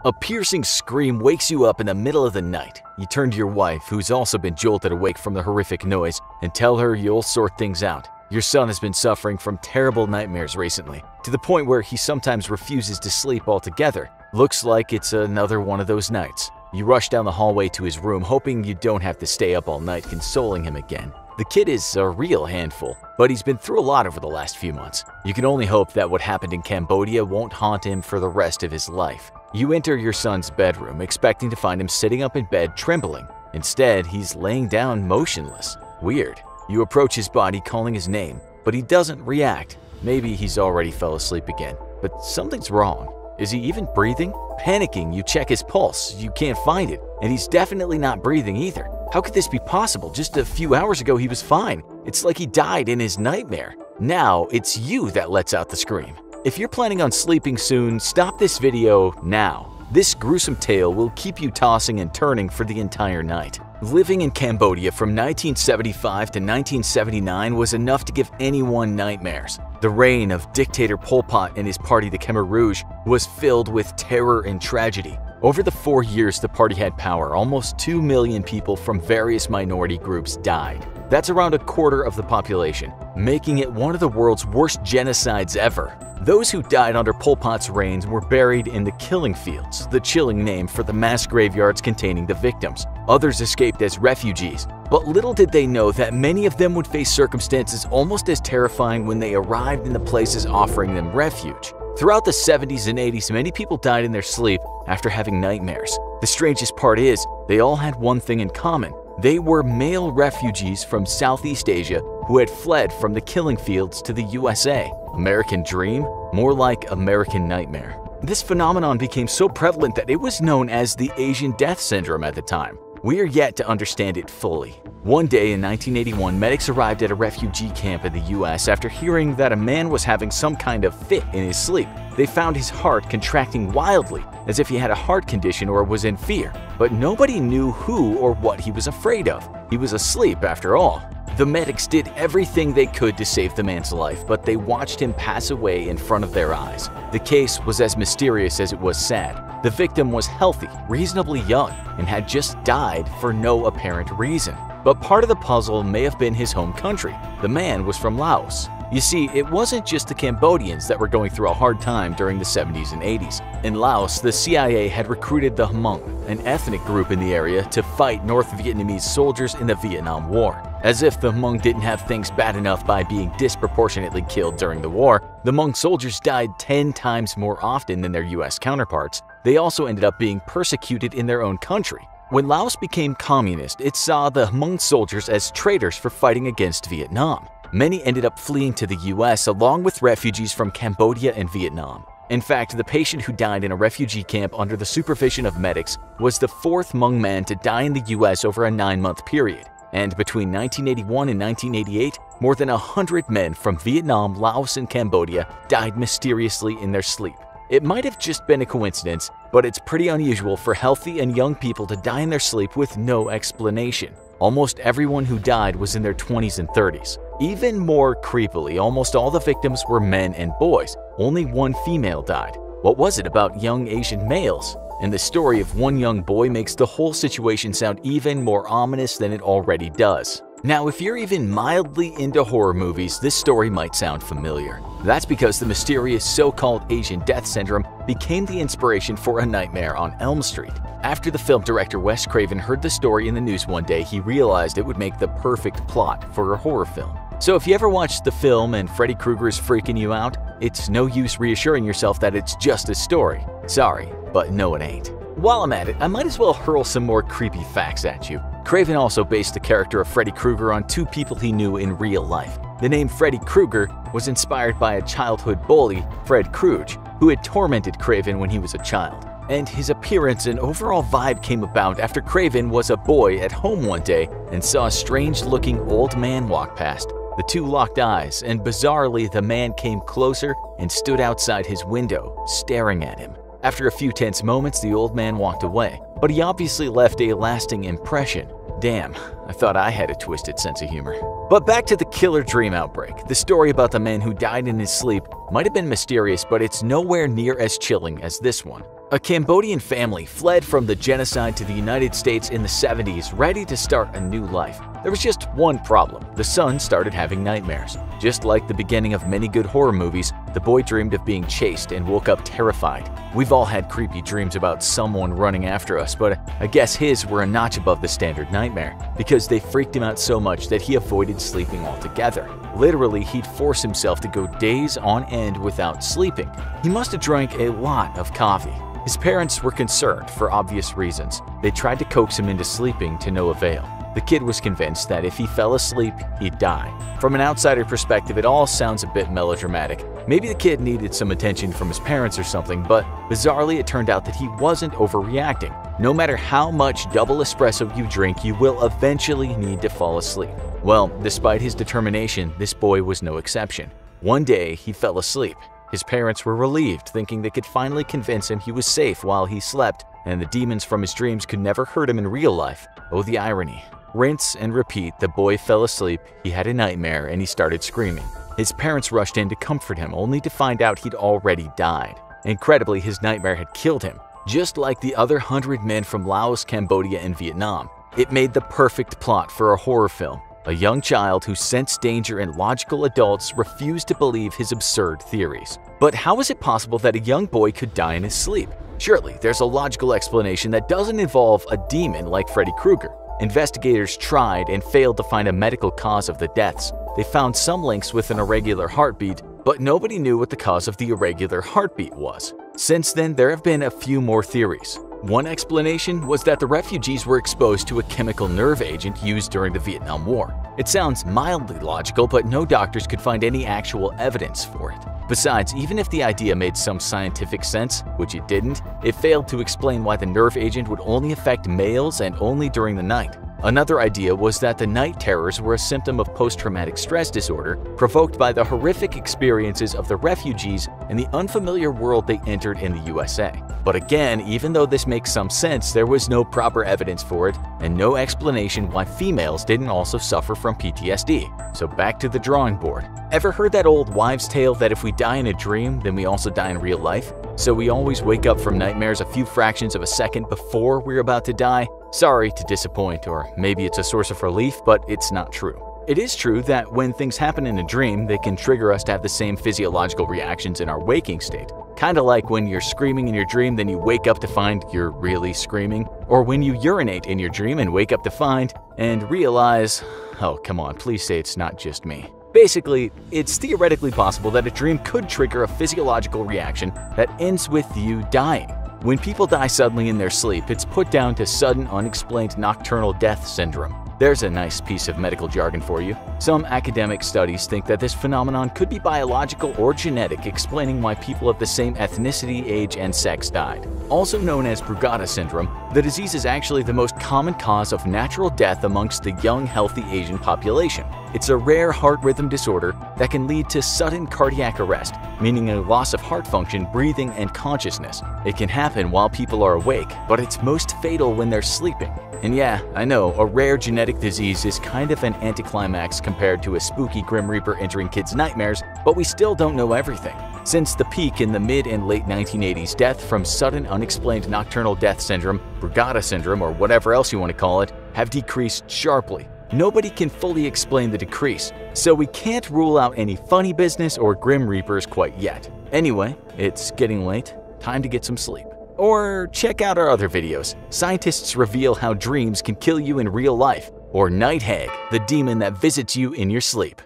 A piercing scream wakes you up in the middle of the night. You turn to your wife, who's also been jolted awake from the horrific noise, and tell her you'll sort things out. Your son has been suffering from terrible nightmares recently, to the point where he sometimes refuses to sleep altogether. Looks like it's another one of those nights. You rush down the hallway to his room, hoping you don't have to stay up all night consoling him again. The kid is a real handful, but he's been through a lot over the last few months. You can only hope that what happened in Cambodia won't haunt him for the rest of his life. You enter your son's bedroom, expecting to find him sitting up in bed trembling. Instead, he's laying down motionless. Weird. You approach his body calling his name, but he doesn't react. Maybe he's already fell asleep again, but something's wrong. Is he even breathing? Panicking, you check his pulse. You can't find it, and he's definitely not breathing either. How could this be possible? Just a few hours ago he was fine. It's like he died in his nightmare. Now it's you that lets out the scream. If you're planning on sleeping soon, stop this video now. This gruesome tale will keep you tossing and turning for the entire night. Living in Cambodia from 1975 to 1979 was enough to give anyone nightmares. The reign of dictator Pol Pot and his party, the Khmer Rouge, was filled with terror and tragedy. Over the 4 years the party had power, almost 2 million people from various minority groups died. That's around a quarter of the population, making it one of the world's worst genocides ever. Those who died under Pol Pot's reign were buried in the killing fields, the chilling name for the mass graveyards containing the victims. Others escaped as refugees, but little did they know that many of them would face circumstances almost as terrifying when they arrived in the places offering them refuge. Throughout the 70s and 80s, many people died in their sleep after having nightmares. The strangest part is, they all had one thing in common. They were male refugees from Southeast Asia who had fled from the killing fields to the USA. American dream? More like American nightmare. This phenomenon became so prevalent that it was known as the Asian death syndrome at the time. We are yet to understand it fully. One day in 1981, medics arrived at a refugee camp in the US after hearing that a man was having some kind of fit in his sleep. They found his heart contracting wildly, as if he had a heart condition or was in fear. But nobody knew who or what he was afraid of. He was asleep after all. The medics did everything they could to save the man's life, but they watched him pass away in front of their eyes. The case was as mysterious as it was sad. The victim was healthy, reasonably young, and had just died for no apparent reason. But part of the puzzle may have been his home country. The man was from Laos. You see, it wasn't just the Cambodians that were going through a hard time during the 70s and 80s. In Laos, the CIA had recruited the Hmong, an ethnic group in the area, to fight North Vietnamese soldiers in the Vietnam War. As if the Hmong didn't have things bad enough by being disproportionately killed during the war, the Hmong soldiers died 10 times more often than their US counterparts. They also ended up being persecuted in their own country. When Laos became communist, it saw the Hmong soldiers as traitors for fighting against Vietnam. Many ended up fleeing to the US along with refugees from Cambodia and Vietnam. In fact, the patient who died in a refugee camp under the supervision of medics was the 4th Hmong man to die in the US over a 9-month period. And between 1981 and 1988, more than 100 men from Vietnam, Laos, and Cambodia died mysteriously in their sleep. It might have just been a coincidence, but it's pretty unusual for healthy and young people to die in their sleep with no explanation. Almost everyone who died was in their 20s and 30s. Even more creepily, almost all the victims were men and boys. Only one female died. What was it about young Asian males? And the story of one young boy makes the whole situation sound even more ominous than it already does. Now, if you're even mildly into horror movies, this story might sound familiar. That's because the mysterious so-called Asian death syndrome became the inspiration for A Nightmare on Elm Street. After the film director Wes Craven heard the story in the news one day, he realized it would make the perfect plot for a horror film. So if you ever watched the film and Freddy Krueger is freaking you out, it's no use reassuring yourself that it's just a story. Sorry, but no it ain't. While I'm at it, I might as well hurl some more creepy facts at you. Craven also based the character of Freddy Krueger on 2 people he knew in real life. The name Freddy Krueger was inspired by a childhood bully, Fred Krueger, who had tormented Craven when he was a child. And his appearance and overall vibe came about after Craven was a boy at home one day and saw a strange-looking old man walk past. The two locked eyes, and bizarrely, the man came closer and stood outside his window, staring at him. After a few tense moments, the old man walked away, but he obviously left a lasting impression. Damn, I thought I had a twisted sense of humor. But back to the killer dream outbreak. The story about the man who died in his sleep might have been mysterious, but it's nowhere near as chilling as this one. A Cambodian family fled from the genocide to the United States in the 70s, ready to start a new life. There was just one problem. The son started having nightmares. Just like the beginning of many good horror movies, the boy dreamed of being chased and woke up terrified. We've all had creepy dreams about someone running after us, but I guess his were a notch above the standard nightmare, because they freaked him out so much that he avoided sleeping altogether. Literally, he'd force himself to go days on end without sleeping. He must have drank a lot of coffee. His parents were concerned for obvious reasons. They tried to coax him into sleeping to no avail. The kid was convinced that if he fell asleep, he'd die. From an outsider perspective, it all sounds a bit melodramatic. Maybe the kid needed some attention from his parents or something, but bizarrely it turned out that he wasn't overreacting. No matter how much double espresso you drink, you will eventually need to fall asleep. Well, despite his determination, this boy was no exception. One day, he fell asleep. His parents were relieved, thinking they could finally convince him he was safe while he slept, and the demons from his dreams could never hurt him in real life. Oh, the irony. Rinse and repeat, the boy fell asleep, he had a nightmare, and he started screaming. His parents rushed in to comfort him, only to find out he'd already died. Incredibly, his nightmare had killed him. Just like the other 100 men from Laos, Cambodia, and Vietnam, it made the perfect plot for a horror film. A young child who sensed danger and logical adults refused to believe his absurd theories. But how is it possible that a young boy could die in his sleep? Surely, there's a logical explanation that doesn't involve a demon like Freddy Krueger. Investigators tried and failed to find a medical cause of the deaths. They found some links with an irregular heartbeat, but nobody knew what the cause of the irregular heartbeat was. Since then, there have been a few more theories. One explanation was that the refugees were exposed to a chemical nerve agent used during the Vietnam War. It sounds mildly logical, but no doctors could find any actual evidence for it. Besides, even if the idea made some scientific sense, which it didn't, it failed to explain why the nerve agent would only affect males and only during the night. Another idea was that the night terrors were a symptom of post-traumatic stress disorder provoked by the horrific experiences of the refugees and the unfamiliar world they entered in the USA. But again, even though this makes some sense, there was no proper evidence for it and no explanation why females didn't also suffer from PTSD. So back to the drawing board. Ever heard that old wives' tale that if we die in a dream, then we also die in real life? So we always wake up from nightmares a few fractions of a second before we're about to die? Sorry to disappoint, or maybe it's a source of relief, but it's not true. It is true that when things happen in a dream, they can trigger us to have the same physiological reactions in our waking state. Kinda like when you're screaming in your dream, then you wake up to find you're really screaming. Or when you urinate in your dream and wake up to find and realize, oh come on, please say it's not just me. Basically, it's theoretically possible that a dream could trigger a physiological reaction that ends with you dying. When people die suddenly in their sleep, it's put down to sudden unexplained nocturnal death syndrome. There's a nice piece of medical jargon for you. Some academic studies think that this phenomenon could be biological or genetic, explaining why people of the same ethnicity, age, and sex died. Also known as Brugada syndrome, the disease is actually the most common cause of natural death amongst the young, healthy Asian population. It's a rare heart rhythm disorder that can lead to sudden cardiac arrest, meaning a loss of heart function, breathing, and consciousness. It can happen while people are awake, but it's most fatal when they're sleeping. And yeah, I know, a rare genetic disease is kind of an anticlimax compared to a spooky Grim Reaper entering kids' nightmares, but we still don't know everything. Since the peak in the mid and late 1980s, death from sudden unexplained nocturnal death syndrome, Brugada syndrome, or whatever else you want to call it, have decreased sharply. Nobody can fully explain the decrease, so we can't rule out any funny business or Grim Reapers quite yet. Anyway, it's getting late, time to get some sleep. Or check out our other videos. Scientists reveal how dreams can kill you in real life, or Night Hag, the demon that visits you in your sleep.